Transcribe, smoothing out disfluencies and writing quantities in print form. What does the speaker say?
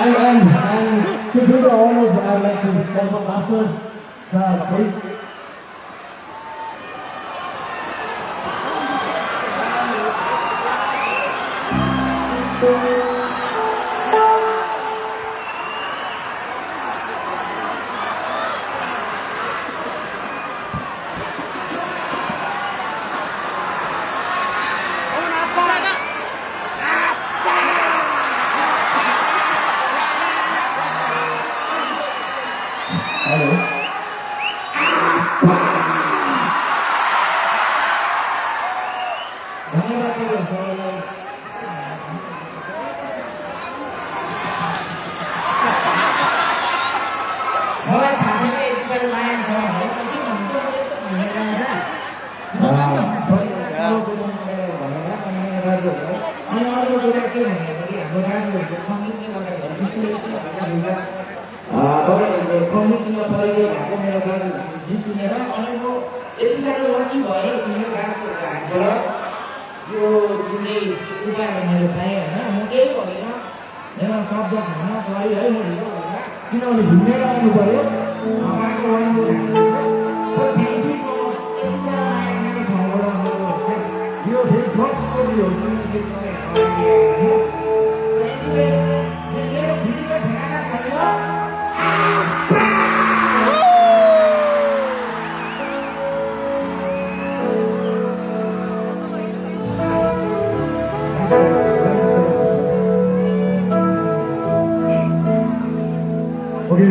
And to do the honors, I'd like to call the master, the stage. Hello. धन्यवाद दिनु सबैलाई। मलाई थाहा छैन यतिखेर माया छ भने के भन्छ भनेर भनेर अनि अर्को कुरा के भन्दाखेरि हाम्रो राजुहरूको सङ्गीतले गर्दाखेरि विश्वले तपाईँहरूले सङ्गीतसँग परिचय भएको मेरो दाजु गीत सुनेर अनि म यति साह्रो लकी भएँ मेरो गाडीको हातबाट यो जुन चाहिँ उपायहरू मैले पाएँ होइन म केही भएन मेरो शब्द छैन सरी है म ढिलो भएर किनभने घुमेर आउनु पऱ्यो बाटो राम्रो थ्याङ्क यू सो मच यति साह्रो माया मेरो ठाउँबाट मेरो यो फेरि फर्स्ट यो म्युजिक मेरो खुसीको ठेगाना छैन। Okay,